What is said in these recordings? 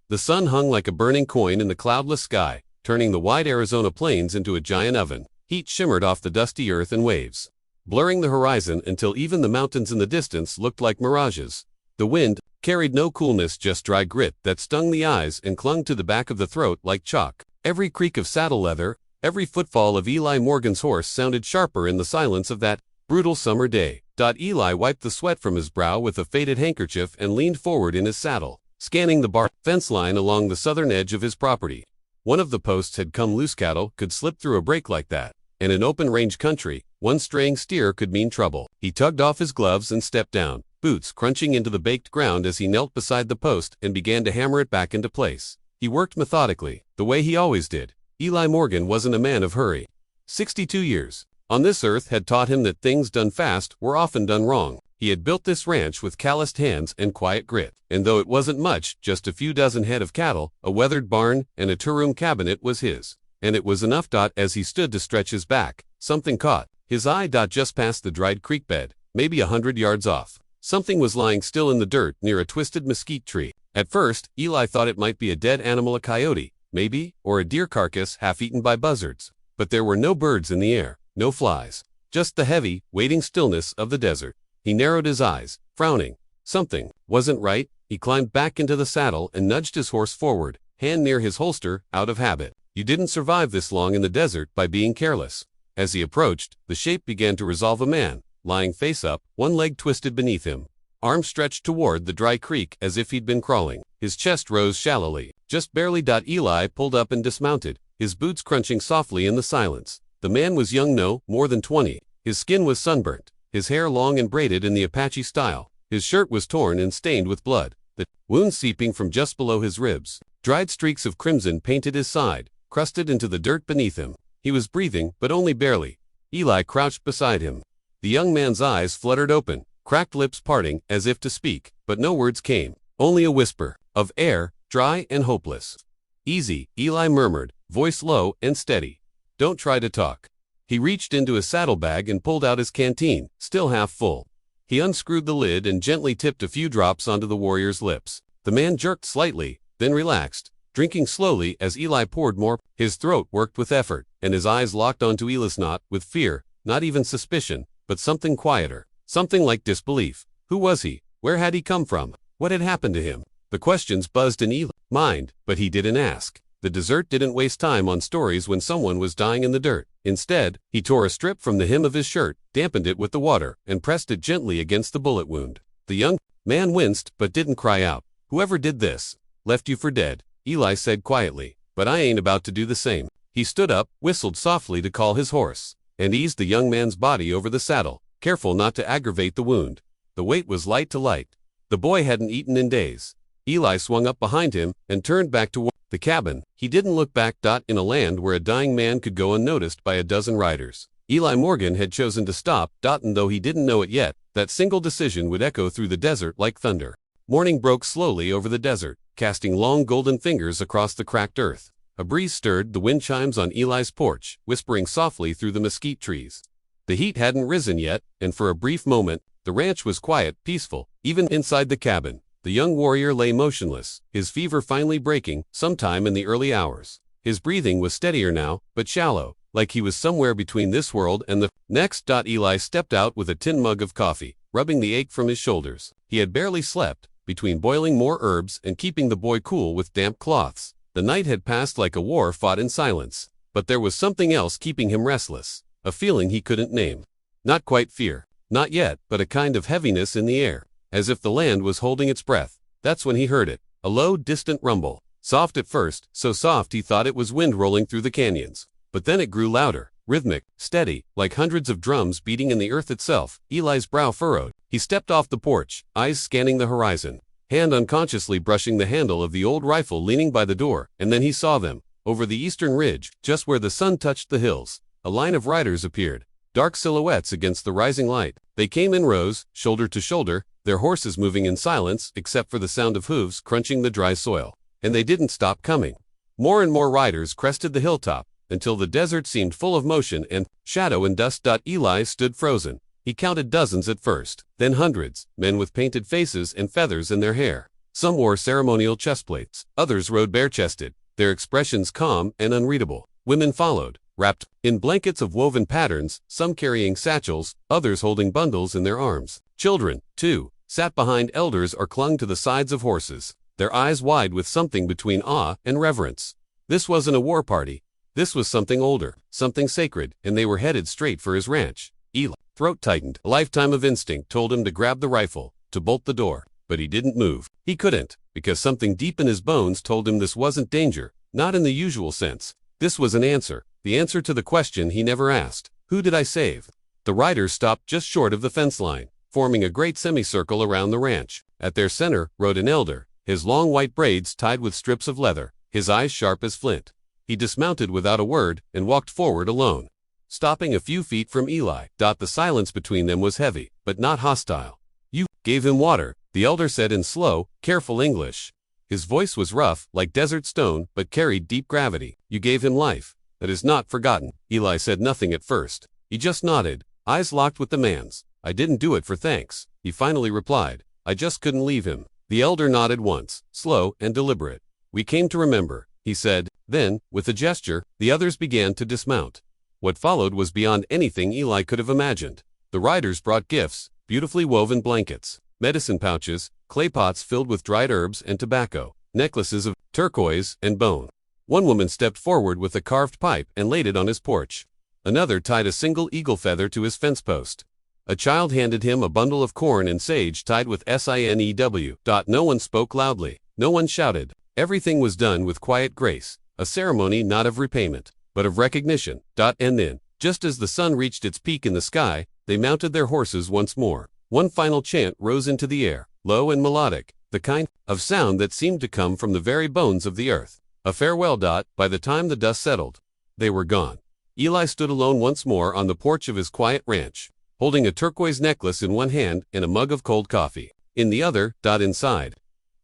The sun hung like a burning coin in the cloudless sky, turning the wide Arizona plains into a giant oven. Heat shimmered off the dusty earth and waves, blurring the horizon until even the mountains in the distance looked like mirages. The wind carried no coolness, just dry grit that stung the eyes and clung to the back of the throat like chalk. Every creak of saddle leather, every footfall of Eli Morgan's horse sounded sharper in the silence of that brutal summer day. Eli wiped the sweat from his brow with a faded handkerchief and leaned forward in his saddle, scanning the bar fence line along the southern edge of his property. One of the posts had come loose. Cattle could slip through a break like that, and in open range country, one straying steer could mean trouble. He tugged off his gloves and stepped down, boots crunching into the baked ground as he knelt beside the post and began to hammer it back into place. He worked methodically, the way he always did. Eli Morgan wasn't a man of hurry. 62 years on this earth had taught him that things done fast were often done wrong. He had built this ranch with calloused hands and quiet grit, and though it wasn't much, just a few dozen head of cattle, a weathered barn, and a two-room cabinet was his. And it was enough. As he stood to stretch his back, something caught his eye. Just past the dried creek bed, maybe 100 yards off, something was lying still in the dirt near a twisted mesquite tree. At first, Eli thought it might be a dead animal, a coyote, maybe, or a deer carcass half-eaten by buzzards. But there were no birds in the air, no flies, just the heavy, waiting stillness of the desert. He narrowed his eyes, frowning. Something wasn't right. He climbed back into the saddle and nudged his horse forward, hand near his holster, out of habit. You didn't survive this long in the desert by being careless. As he approached, the shape began to resolve. A man, lying face up, one leg twisted beneath him, arm stretched toward the dry creek as if he'd been crawling. His chest rose shallowly, just barely. Eli pulled up and dismounted, his boots crunching softly in the silence. The man was young, no more than 20. His skin was sunburnt, his hair long and braided in the Apache style. His shirt was torn and stained with blood, the wound seeping from just below his ribs. Dried streaks of crimson painted his side, crusted into the dirt beneath him. He was breathing, but only barely. Eli crouched beside him. The young man's eyes fluttered open, cracked lips parting as if to speak, but no words came. Only a whisper of air, dry and hopeless. "Easy," Eli murmured, voice low and steady. "Don't try to talk." He reached into his saddlebag and pulled out his canteen, still half full. He unscrewed the lid and gently tipped a few drops onto the warrior's lips. The man jerked slightly, then relaxed, drinking slowly as Eli poured more. His throat worked with effort, and his eyes locked onto Eli's, not with fear, not even suspicion, but something quieter, something like disbelief. Who was he? Where had he come from? What had happened to him? The questions buzzed in Eli's mind, but he didn't ask. The desert didn't waste time on stories when someone was dying in the dirt. Instead, he tore a strip from the hem of his shirt, dampened it with the water, and pressed it gently against the bullet wound. The young man winced but didn't cry out. "Whoever did this left you for dead," Eli said quietly. "But I ain't about to do the same." He stood up, whistled softly to call his horse, and eased the young man's body over the saddle, careful not to aggravate the wound. The weight was light to light. The boy hadn't eaten in days. Eli swung up behind him and turned back toward the cabin. He didn't look back. In a land where a dying man could go unnoticed by a dozen riders, Eli Morgan had chosen to stop. And though he didn't know it yet, that single decision would echo through the desert like thunder. Morning broke slowly over the desert, casting long golden fingers across the cracked earth. A breeze stirred the wind chimes on Eli's porch, whispering softly through the mesquite trees. The heat hadn't risen yet, and for a brief moment, the ranch was quiet, peaceful. Even inside the cabin, the young warrior lay motionless, his fever finally breaking sometime in the early hours. His breathing was steadier now, but shallow, like he was somewhere between this world and the next. Eli stepped out with a tin mug of coffee, rubbing the ache from his shoulders. He had barely slept, between boiling more herbs and keeping the boy cool with damp cloths. The night had passed like a war fought in silence, but there was something else keeping him restless, a feeling he couldn't name. Not quite fear, not yet, but a kind of heaviness in the air, as if the land was holding its breath. That's when he heard it, a low, distant rumble, soft at first, so soft he thought it was wind rolling through the canyons. But then it grew louder, rhythmic, steady, like hundreds of drums beating in the earth itself. Eli's brow furrowed. He stepped off the porch, eyes scanning the horizon, hand unconsciously brushing the handle of the old rifle leaning by the door, and then he saw them. Over the eastern ridge, just where the sun touched the hills, a line of riders appeared, dark silhouettes against the rising light. They came in rows, shoulder to shoulder, their horses moving in silence except for the sound of hooves crunching the dry soil. And they didn't stop coming. More and more riders crested the hilltop, until the desert seemed full of motion and shadow and dust. Eli stood frozen. He counted dozens at first, then hundreds, men with painted faces and feathers in their hair. Some wore ceremonial chestplates, others rode bare-chested, their expressions calm and unreadable. Women followed, wrapped in blankets of woven patterns, some carrying satchels, others holding bundles in their arms. Children, too, sat behind elders or clung to the sides of horses, their eyes wide with something between awe and reverence. This wasn't a war party. This was something older, something sacred, and they were headed straight for his ranch. Eli's throat tightened. A lifetime of instinct told him to grab the rifle, to bolt the door. But he didn't move. He couldn't, because something deep in his bones told him this wasn't danger, not in the usual sense. This was an answer, the answer to the question he never asked. Who did I save? The riders stopped just short of the fence line, forming a great semicircle around the ranch. At their center rode an elder, his long white braids tied with strips of leather, his eyes sharp as flint. He dismounted without a word and walked forward alone, stopping a few feet from Eli. The silence between them was heavy, but not hostile. You gave him water, the elder said in slow, careful English. His voice was rough, like desert stone, but carried deep gravity. You gave him life. That is not forgotten. Eli said nothing at first. He just nodded, eyes locked with the man's. I didn't do it for thanks, he finally replied. I just couldn't leave him. The elder nodded once, slow and deliberate. We came to remember, he said. Then, with a gesture, the others began to dismount. What followed was beyond anything Eli could have imagined. The riders brought gifts, beautifully woven blankets, medicine pouches, clay pots filled with dried herbs and tobacco, necklaces of turquoise and bone. One woman stepped forward with a carved pipe and laid it on his porch. Another tied a single eagle feather to his fence post. A child handed him a bundle of corn and sage tied with sinew. No one spoke loudly. No one shouted. Everything was done with quiet grace, a ceremony not of repayment, but of recognition. And then, just as the sun reached its peak in the sky, they mounted their horses once more. One final chant rose into the air, low and melodic, the kind of sound that seemed to come from the very bones of the earth. A farewell. By the time the dust settled, they were gone. Eli stood alone once more on the porch of his quiet ranch, holding a turquoise necklace in one hand and a mug of cold coffee in the other. Inside,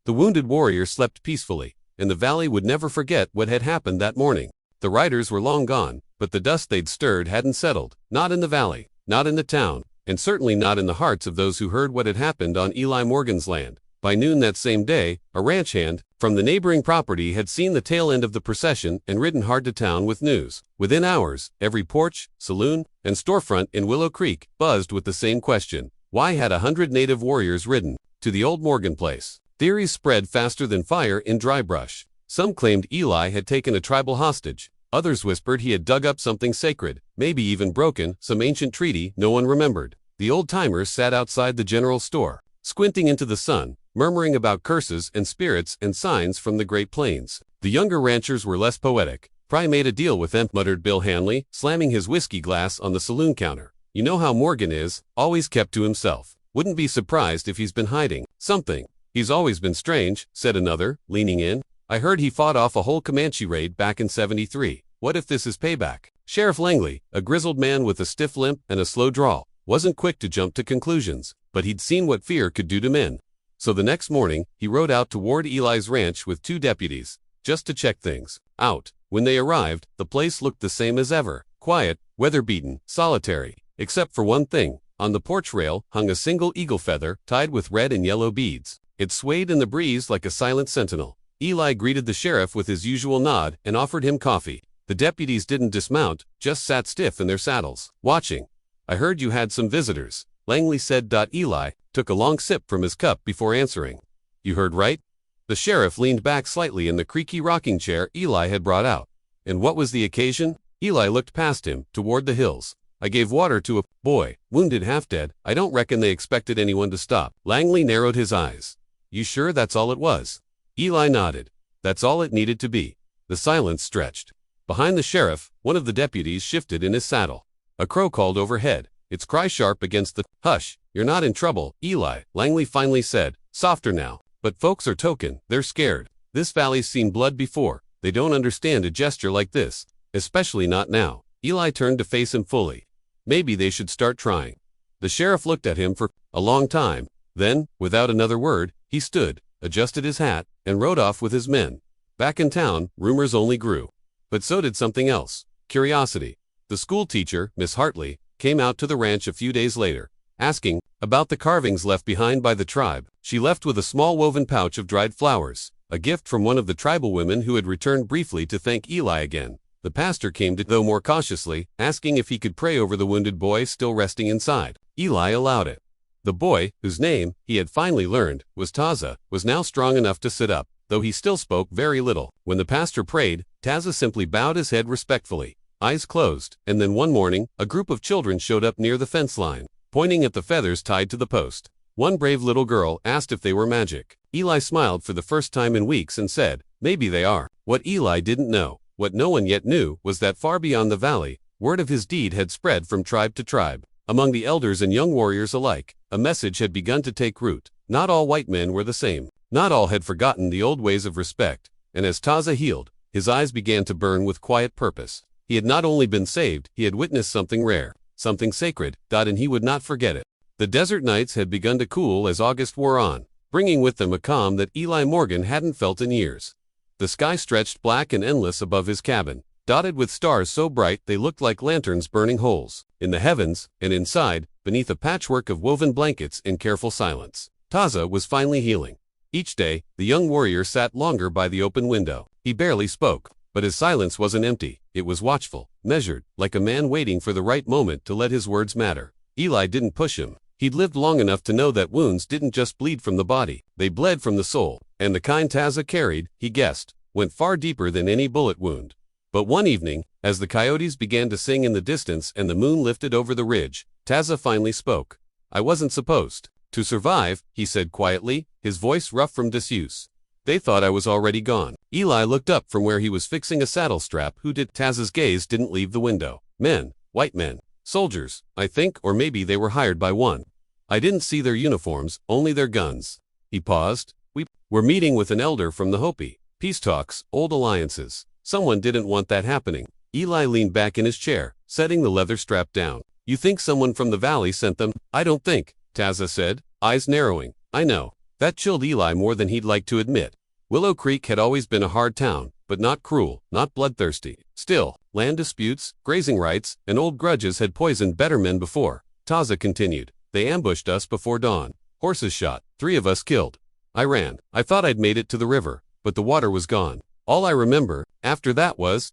the wounded warrior slept peacefully, and the valley would never forget what had happened that morning. The riders were long gone, but the dust they'd stirred hadn't settled, not in the valley, not in the town, and certainly not in the hearts of those who heard what had happened on Eli Morgan's land. By noon that same day, a ranch hand from the neighboring property had seen the tail end of the procession and ridden hard to town with news. Within hours, every porch, saloon, and storefront in Willow Creek buzzed with the same question. Why had 100 native warriors ridden to the old Morgan place? Theories spread faster than fire in dry brush. Some claimed Eli had taken a tribal hostage. Others whispered he had dug up something sacred, maybe even broken some ancient treaty no one remembered. The old-timers sat outside the general store, squinting into the sun, murmuring about curses and spirits and signs from the Great Plains. The younger ranchers were less poetic. "Pry made a deal with them," muttered Bill Hanley, slamming his whiskey glass on the saloon counter. "You know how Morgan is, always kept to himself. Wouldn't be surprised if he's been hiding something." "He's always been strange," said another, leaning in. "I heard he fought off a whole Comanche raid back in '73. What if this is payback?" Sheriff Langley, a grizzled man with a stiff limp and a slow drawl, wasn't quick to jump to conclusions, but he'd seen what fear could do to men. So the next morning, he rode out toward Eli's ranch with 2 deputies, just to check things out. When they arrived, the place looked the same as ever, quiet, weather-beaten, solitary, except for one thing. On the porch rail hung a single eagle feather tied with red and yellow beads. It swayed in the breeze like a silent sentinel. Eli greeted the sheriff with his usual nod and offered him coffee. The deputies didn't dismount, just sat stiff in their saddles, watching. "I heard you had some visitors," Langley said. Eli took a long sip from his cup before answering. "You heard right?" The sheriff leaned back slightly in the creaky rocking chair Eli had brought out. "And what was the occasion?" Eli looked past him, toward the hills. "I gave water to a boy, wounded half-dead. I don't reckon they expected anyone to stop." Langley narrowed his eyes. "You sure that's all it was?" Eli nodded. "That's all it needed to be." The silence stretched. Behind the sheriff, one of the deputies shifted in his saddle. A crow called overhead, its cry sharp against the "Hush, you're not in trouble, Eli," Langley finally said, softer now. "But folks are token, they're scared. This valley's seen blood before. They don't understand a gesture like this, especially not now." Eli turned to face him fully. "Maybe they should start trying." The sheriff looked at him for a long time. Then, without another word, he stood, adjusted his hat, and rode off with his men. Back in town, rumors only grew. But so did something else, curiosity. The school teacher, Miss Hartley, came out to the ranch a few days later, asking, about the carvings left behind by the tribe. She left with a small woven pouch of dried flowers, a gift from one of the tribal women who had returned briefly to thank Eli again. The pastor came to, though more cautiously, asking if he could pray over the wounded boy still resting inside. Eli allowed it. The boy, whose name, he had finally learned, was Taza, was now strong enough to sit up, though he still spoke very little. When the pastor prayed, Taza simply bowed his head respectfully, eyes closed, and then one morning, a group of children showed up near the fence line, pointing at the feathers tied to the post. One brave little girl asked if they were magic. Eli smiled for the first time in weeks and said, "Maybe they are." What Eli didn't know, what no one yet knew, was that far beyond the valley, word of his deed had spread from tribe to tribe. Among the elders and young warriors alike, a message had begun to take root. Not all white men were the same. Not all had forgotten the old ways of respect, and as Taza healed, his eyes began to burn with quiet purpose. He had not only been saved, he had witnessed something rare, something sacred, and he would not forget it. The desert nights had begun to cool as August wore on, bringing with them a calm that Eli Morgan hadn't felt in years. The sky stretched black and endless above his cabin, dotted with stars so bright they looked like lanterns burning holes in the heavens, and inside, beneath a patchwork of woven blankets in careful silence, Taza was finally healing. Each day, the young warrior sat longer by the open window. He barely spoke, but his silence wasn't empty. It was watchful, measured, like a man waiting for the right moment to let his words matter. Eli didn't push him. He'd lived long enough to know that wounds didn't just bleed from the body, they bled from the soul, and the kind Taza carried, he guessed, went far deeper than any bullet wound. But one evening, as the coyotes began to sing in the distance and the moon lifted over the ridge, Taza finally spoke. "I wasn't supposed to survive," he said quietly, his voice rough from disuse. "They thought I was already gone." Eli looked up from where he was fixing a saddle strap. Who did? Taza's gaze didn't leave the window. "Men, white men, soldiers, I think, or maybe they were hired by one. I didn't see their uniforms, only their guns." He paused. "We were meeting with an elder from the Hopi. Peace talks, old alliances. Someone didn't want that happening." Eli leaned back in his chair, setting the leather strap down. "You think someone from the valley sent them?" "I don't think," Taza said, eyes narrowing. "I know." That chilled Eli more than he'd like to admit. Willow Creek had always been a hard town, but not cruel, not bloodthirsty. Still, land disputes, grazing rights, and old grudges had poisoned better men before. Taza continued. "They ambushed us before dawn. Horses shot, 3 of us killed. I ran. I thought I'd made it to the river, but the water was gone. All I remember, after that was,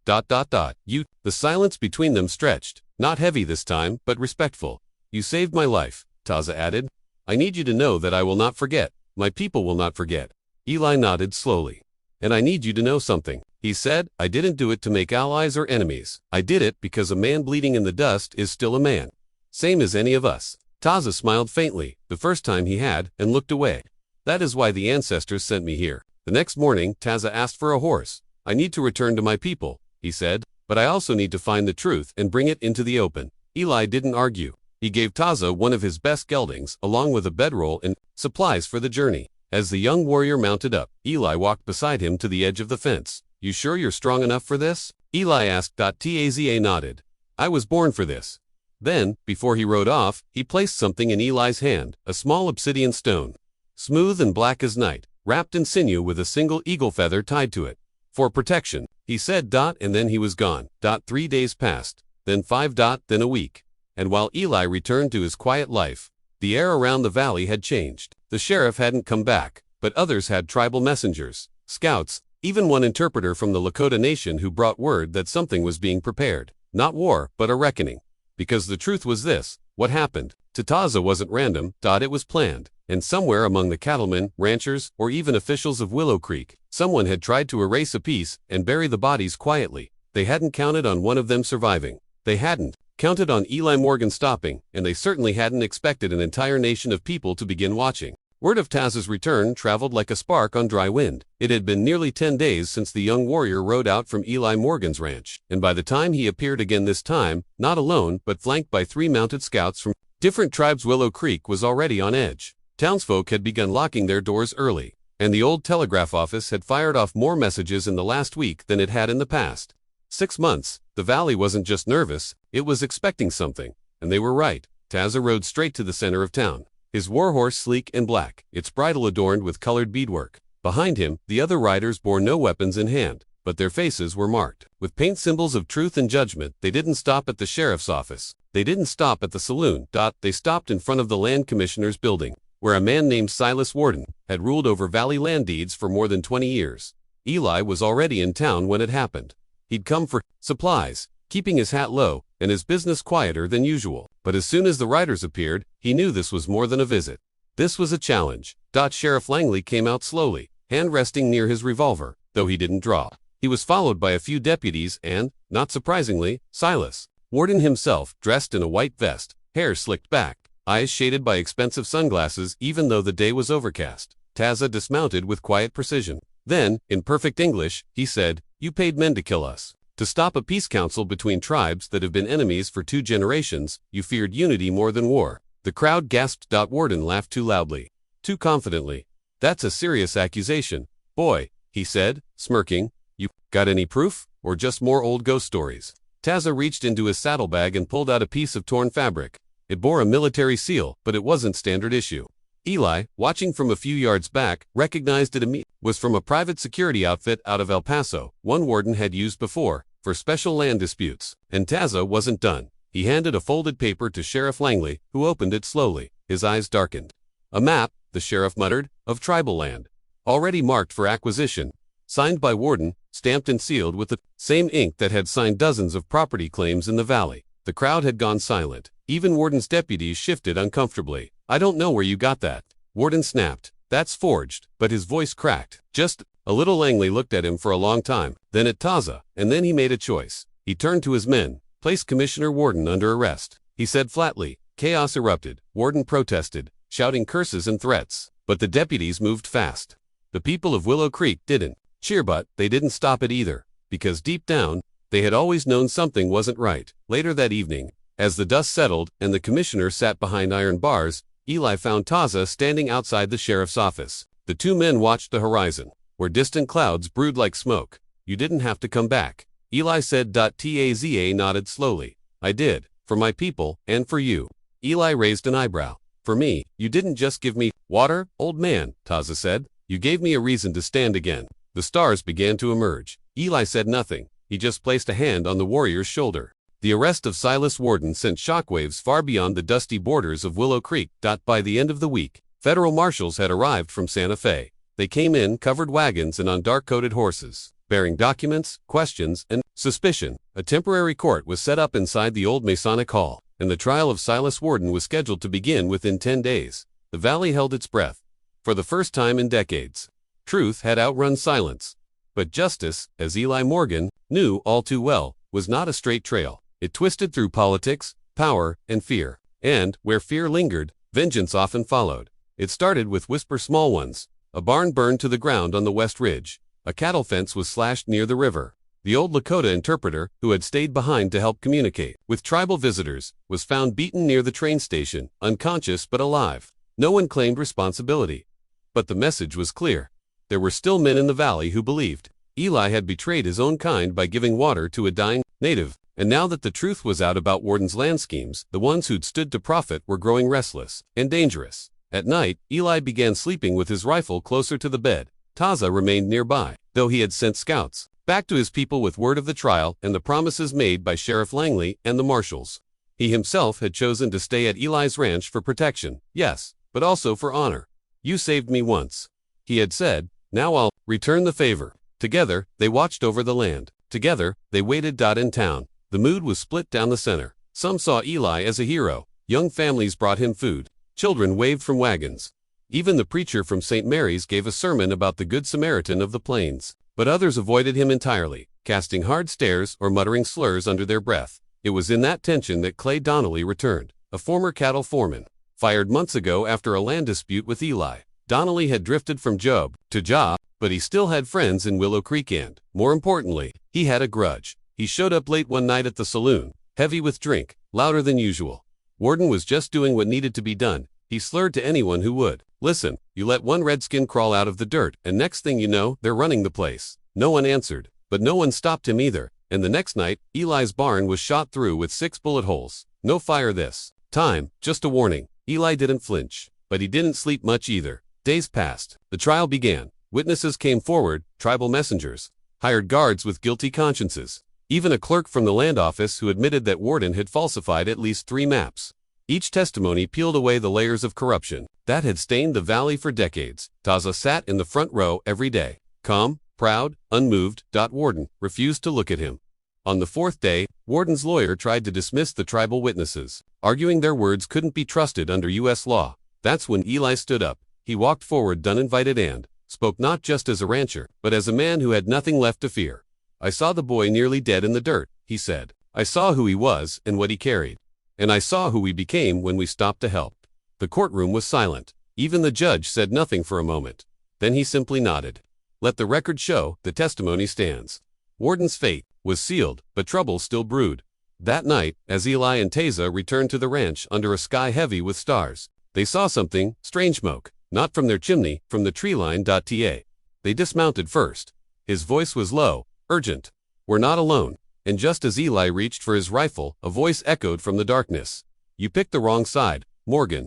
you." The silence between them stretched, not heavy this time, but respectful. "You saved my life," Taza added. "I need you to know that I will not forget. My people will not forget." Eli nodded slowly. "And I need you to know something," he said. "I didn't do it to make allies or enemies. I did it because a man bleeding in the dust is still a man. Same as any of us." Taza smiled faintly, the first time he had, and looked away. "That is why the ancestors sent me here." The next morning, Taza asked for a horse. "I need to return to my people," he said, "but I also need to find the truth and bring it into the open." Eli didn't argue. He gave Taza one of his best geldings, along with a bedroll and supplies for the journey. As the young warrior mounted up, Eli walked beside him to the edge of the fence. "You sure you're strong enough for this?" Eli asked. Taza nodded. "I was born for this." Then, before he rode off, he placed something in Eli's hand, a small obsidian stone, smooth and black as night, wrapped in sinew with a single eagle feather tied to it. "For protection," he said. And then he was gone. 3 days passed, then 5. Then a week. And while Eli returned to his quiet life, the air around the valley had changed. The sheriff hadn't come back, but others had tribal messengers, scouts, even one interpreter from the Lakota Nation who brought word that something was being prepared. Not war, but a reckoning. Because the truth was this: what happened to Taza wasn't random, it was planned. And somewhere among the cattlemen, ranchers, or even officials of Willow Creek, someone had tried to erase a piece and bury the bodies quietly. They hadn't counted on one of them surviving. They hadn't counted on Eli Morgan stopping, and they certainly hadn't expected an entire nation of people to begin watching. Word of Taza's return traveled like a spark on dry wind. It had been nearly 10 days since the young warrior rode out from Eli Morgan's ranch, and by the time he appeared again this time, not alone, but flanked by 3 mounted scouts from different tribes, Willow Creek was already on edge. Townsfolk had begun locking their doors early, and the old telegraph office had fired off more messages in the last week than it had in the past 6 months. The valley wasn't just nervous, it was expecting something, and they were right. Taza rode straight to the center of town, his warhorse sleek and black, its bridle adorned with colored beadwork. Behind him, the other riders bore no weapons in hand, but their faces were marked with paint symbols of truth and judgment. They didn't stop at the sheriff's office. They didn't stop at the saloon. They stopped in front of the land commissioner's building, where a man named Silas Warden had ruled over valley land deeds for more than 20 years. Eli was already in town when it happened. He'd come for supplies, keeping his hat low and his business quieter than usual. But as soon as the riders appeared, he knew this was more than a visit. This was a challenge. Sheriff Langley came out slowly, hand resting near his revolver, though he didn't draw. He was followed by a few deputies and, not surprisingly, Silas Warden himself, dressed in a white vest, hair slicked back, eyes shaded by expensive sunglasses even though the day was overcast. Taza dismounted with quiet precision. Then, in perfect English, he said, "You paid men to kill us. To stop a peace council between tribes that have been enemies for 2 generations, you feared unity more than war." The crowd gasped. Warden laughed too loudly, too confidently. "That's a serious accusation, boy," he said, smirking. "You got any proof, or just more old ghost stories?" Taza reached into his saddlebag and pulled out a piece of torn fabric. It bore a military seal, but it wasn't standard issue. Eli, watching from a few yards back, recognized it immediately. It was from a private security outfit out of El Paso, one Warden had used before, for special land disputes. And Taza wasn't done. He handed a folded paper to Sheriff Langley, who opened it slowly. His eyes darkened. "A map," the sheriff muttered, "of tribal land. Already marked for acquisition. Signed by Warden, stamped and sealed with the same ink that had signed dozens of property claims in the valley." The crowd had gone silent. Even Warden's deputies shifted uncomfortably. "I don't know where you got that," Warden snapped. "That's forged," but his voice cracked. "Just a little." Langley looked at him for a long time, then at Taza, and then he made a choice. He turned to his men. "Place Commissioner Warden under arrest," he said flatly. Chaos erupted. Warden protested, shouting curses and threats. But the deputies moved fast. The people of Willow Creek didn't cheer, but they didn't stop it either, because deep down, they had always known something wasn't right. Later that evening, as the dust settled and the commissioner sat behind iron bars, Eli found Taza standing outside the sheriff's office. The 2 men watched the horizon, where distant clouds brewed like smoke. "You didn't have to come back," Eli said. Taza nodded slowly. "I did, for my people, and for you." Eli raised an eyebrow. "For me, you didn't just give me water, old man," Taza said. "You gave me a reason to stand again." The stars began to emerge. Eli said nothing. He just placed a hand on the warrior's shoulder. The arrest of Silas Warden sent shockwaves far beyond the dusty borders of Willow Creek. By the end of the week, federal marshals had arrived from Santa Fe. They came in covered wagons and on dark-coated horses, bearing documents, questions, and suspicion. A temporary court was set up inside the old Masonic Hall, and the trial of Silas Warden was scheduled to begin within 10 days. The valley held its breath. For the first time in decades, truth had outrun silence. But justice, as Eli Morgan knew all too well, was not a straight trail. It twisted through politics, power, and fear. And, where fear lingered, vengeance often followed. It started with whisper small ones. A barn burned to the ground on the West Ridge. A cattle fence was slashed near the river. The old Lakota interpreter, who had stayed behind to help communicate with tribal visitors, was found beaten near the train station, unconscious but alive. No one claimed responsibility. But the message was clear. There were still men in the valley who believed. Eli had betrayed his own kind by giving water to a dying native. And now that the truth was out about Warden's land schemes, the ones who'd stood to profit were growing restless and dangerous. At night, Eli began sleeping with his rifle closer to the bed. Taza remained nearby, though he had sent scouts back to his people with word of the trial and the promises made by Sheriff Langley and the marshals. He himself had chosen to stay at Eli's ranch for protection, yes, but also for honor. "You saved me once," he had said. "Now I'll return the favor." Together, they watched over the land. Together, they waited. In town, the mood was split down the center. Some saw Eli as a hero. Young families brought him food. Children waved from wagons. Even the preacher from St. Mary's gave a sermon about the Good Samaritan of the plains. But others avoided him entirely, casting hard stares or muttering slurs under their breath. It was in that tension that Clay Donnelly returned, a former cattle foreman. Fired months ago after a land dispute with Eli, Donnelly had drifted from job to job, but he still had friends in Willow Creek and, more importantly, he had a grudge. He showed up late one night at the saloon, heavy with drink, louder than usual. Warden was just doing what needed to be done. He slurred to anyone who would. "Listen, you let one redskin crawl out of the dirt, and next thing you know, they're running the place." No one answered, but no one stopped him either. And the next night, Eli's barn was shot through with 6 bullet holes. No fire this time, just a warning. Eli didn't flinch, but he didn't sleep much either. Days passed. The trial began. Witnesses came forward, tribal messengers. hired guards with guilty consciences, even a clerk from the land office who admitted that Warden had falsified at least 3 maps. Each testimony peeled away the layers of corruption that had stained the valley for decades. Taza sat in the front row every day, calm, proud, unmoved. Warden refused to look at him. On the 4th day, Warden's lawyer tried to dismiss the tribal witnesses, arguing their words couldn't be trusted under U.S. law. That's when Eli stood up. He walked forward uninvited and spoke not just as a rancher, but as a man who had nothing left to fear. "I saw the boy nearly dead in the dirt," he said. "I saw who he was and what he carried. And I saw who we became when we stopped to help." The courtroom was silent. Even the judge said nothing for a moment. Then he simply nodded. Let the record show, the testimony stands. Warden's fate was sealed, but trouble still brewed. That night, as Eli and Taza returned to the ranch under a sky heavy with stars, they saw something, strange smoke, not from their chimney, from the tree line. They dismounted first. His voice was low, urgent. "We're not alone." And just as Eli reached for his rifle, a voice echoed from the darkness. "You picked the wrong side, Morgan."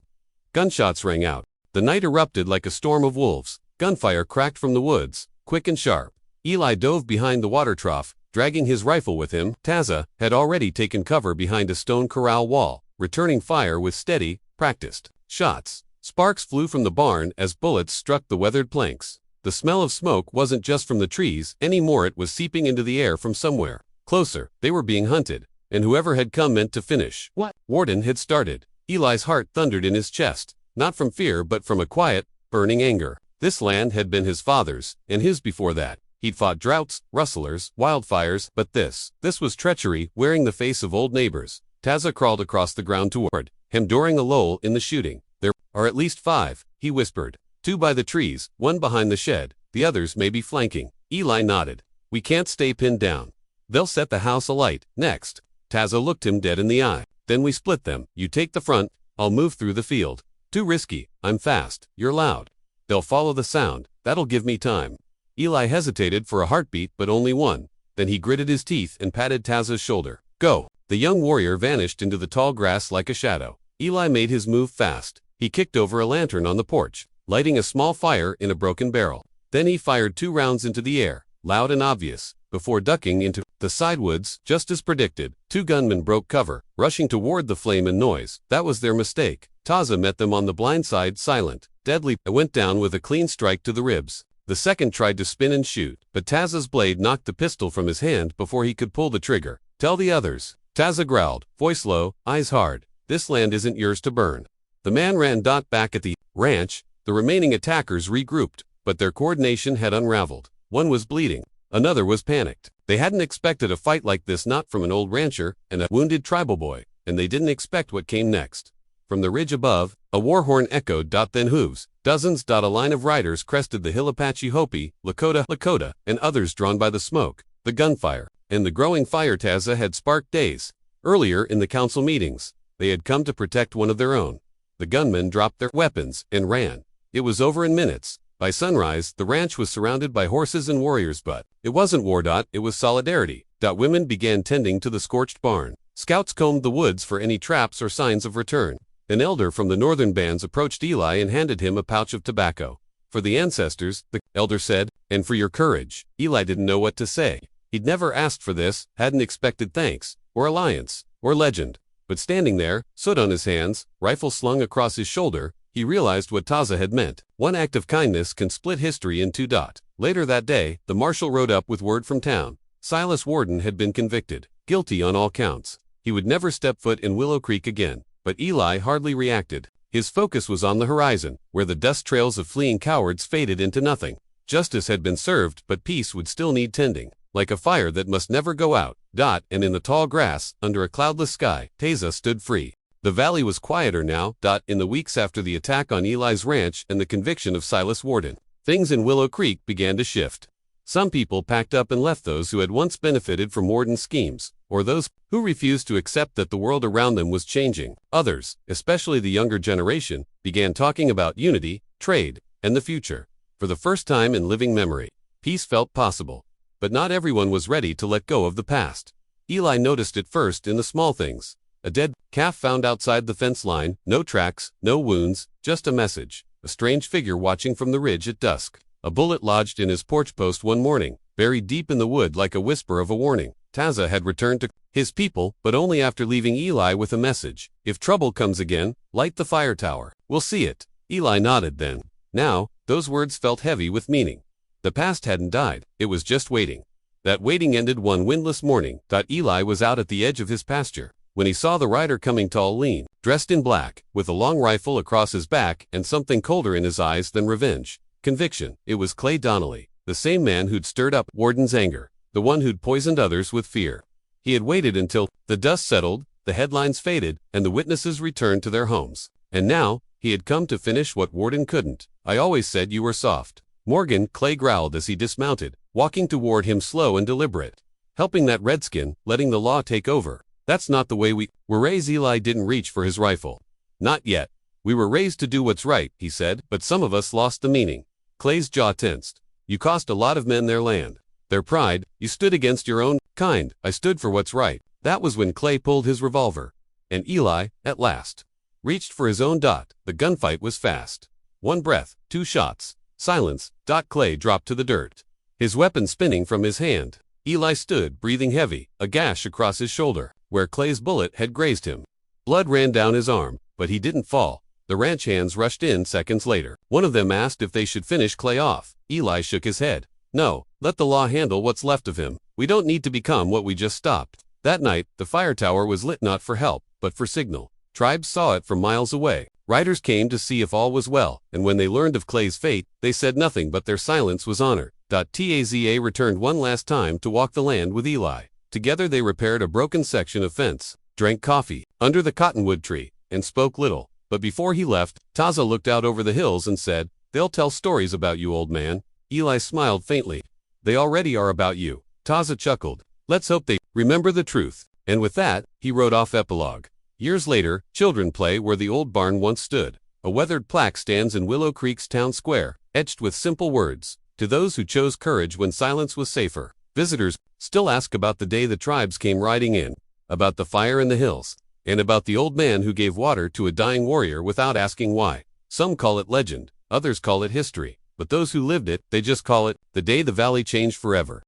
Gunshots rang out. The night erupted like a storm of wolves. Gunfire cracked from the woods, quick and sharp. Eli dove behind the water trough, dragging his rifle with him. Taza had already taken cover behind a stone corral wall, returning fire with steady, practiced shots. Sparks flew from the barn as bullets struck the weathered planks. The smell of smoke wasn't just from the trees anymore, it was seeping into the air from somewhere. Closer, they were being hunted, and whoever had come meant to finish what Warden had started. Eli's heart thundered in his chest, not from fear but from a quiet, burning anger. This land had been his father's, and his before that. He'd fought droughts, rustlers, wildfires, but this was treachery wearing the face of old neighbors. Taza crawled across the ground toward him during a lull in the shooting. "There are at least 5, he whispered. 2 by the trees, 1 behind the shed, the others may be flanking." Eli nodded. "We can't stay pinned down. They'll set the house alight next." Taza looked him dead in the eye. "Then we split them. You take the front, I'll move through the field." "Too risky. I'm fast. You're loud. They'll follow the sound. That'll give me time." Eli hesitated for a heartbeat, but only one. Then he gritted his teeth and patted Taza's shoulder. "Go." The young warrior vanished into the tall grass like a shadow. Eli made his move fast. He kicked over a lantern on the porch, lighting a small fire in a broken barrel. Then he fired 2 rounds into the air, loud and obvious, before ducking into the sidewoods. Just as predicted, 2 gunmen broke cover, rushing toward the flame and noise. That was their mistake. Taza met them on the blind side, silent, deadly. It went down with a clean strike to the ribs. The second tried to spin and shoot, but Taza's blade knocked the pistol from his hand before he could pull the trigger. "Tell the others." Taza growled, voice low, eyes hard. "This land isn't yours to burn." The man ran back at the ranch. The remaining attackers regrouped, but their coordination had unraveled. One was bleeding. Another was panicked. They hadn't expected a fight like this, not from an old rancher and a wounded tribal boy, and they didn't expect what came next. From the ridge above, a war horn echoed. Then hooves. Dozens. A line of riders crested the hill. Apache, Hopi, Lakota, and others drawn by the smoke, the gunfire, and the growing fire Taza had sparked days earlier in the council meetings. They had come to protect one of their own. The gunmen dropped their weapons and ran. It was over in minutes. By sunrise, the ranch was surrounded by horses and warriors, but it wasn't war. It was solidarity. Women began tending to the scorched barn. Scouts combed the woods for any traps or signs of return. An elder from the northern bands approached Eli and handed him a pouch of tobacco. "For the ancestors," the elder said, "and for your courage." Eli didn't know what to say. He'd never asked for this, hadn't expected thanks, or alliance, or legend. But standing there, soot on his hands, rifle slung across his shoulder, he realized what Taza had meant. One act of kindness can split history in 2. Later that day, the marshal rode up with word from town. Silas Warden had been convicted, guilty on all counts. He would never step foot in Willow Creek again. But Eli hardly reacted. His focus was on the horizon, where the dust trails of fleeing cowards faded into nothing. Justice had been served, but peace would still need tending, like a fire that must never go out. And in the tall grass, under a cloudless sky, Taza stood free. The valley was quieter now. In the weeks after the attack on Eli's ranch and the conviction of Silas Warden, things in Willow Creek began to shift. Some people packed up and left, those who had once benefited from Warden's schemes, or those who refused to accept that the world around them was changing. Others, especially the younger generation, began talking about unity, trade, and the future. For the first time in living memory, peace felt possible. But not everyone was ready to let go of the past. Eli noticed it first in the small things. A dead calf found outside the fence line, no tracks, no wounds, just a message. A strange figure watching from the ridge at dusk. A bullet lodged in his porch post one morning. buried deep in the wood like a whisper of a warning. Taza had returned to his people, but only after leaving Eli with a message. If trouble comes again, light the fire tower. We'll see it. Eli nodded then. Now, those words felt heavy with meaning. The past hadn't died, it was just waiting. That waiting ended one windless morning. Eli was out at the edge of his pasture when he saw the rider coming, tall, lean, dressed in black, with a long rifle across his back and something colder in his eyes than revenge. Conviction. It was Clay Donnelly, the same man who'd stirred up Warden's anger, the one who'd poisoned others with fear. He had waited until the dust settled, the headlines faded, and the witnesses returned to their homes. And now, he had come to finish what Warden couldn't. I always said you were soft. Morgan, Clay growled as he dismounted, walking toward him slow and deliberate. Helping that redskin, letting the law take over. That's not the way we were raised. Eli didn't reach for his rifle. Not yet. We were raised to do what's right, he said, but some of us lost the meaning. Clay's jaw tensed. You cost a lot of men their land, their pride. You stood against your own kind. I stood for what's right. That was when Clay pulled his revolver. And Eli, at last, reached for his own dot. The gunfight was fast. One breath, 2 shots. Silence. Clay dropped to the dirt, his weapon spinning from his hand. Eli stood, breathing heavy, a gash across his shoulder, where Clay's bullet had grazed him. Blood ran down his arm, but he didn't fall. The ranch hands rushed in seconds later. One of them asked if they should finish Clay off. Eli shook his head. No, let the law handle what's left of him. We don't need to become what we just stopped. That night, the fire tower was lit not for help, but for signal. Tribes saw it from miles away. Riders came to see if all was well, and when they learned of Clay's fate, they said nothing, but their silence was honor. Taza returned one last time to walk the land with Eli. Together they repaired a broken section of fence, drank coffee under the cottonwood tree, and spoke little. But before he left, Taza looked out over the hills and said, "They'll tell stories about you, old man." Eli smiled faintly. "They already are about you." Taza chuckled. "Let's hope they remember the truth." And with that, he wrote off epilogue. Years later, children play where the old barn once stood. A weathered plaque stands in Willow Creek's town square, etched with simple words, "To those who chose courage when silence was safer." Visitors still ask about the day the tribes came riding in, about the fire in the hills, and about the old man who gave water to a dying warrior without asking why. Some call it legend, others call it history, but those who lived it, they just call it the day the valley changed forever.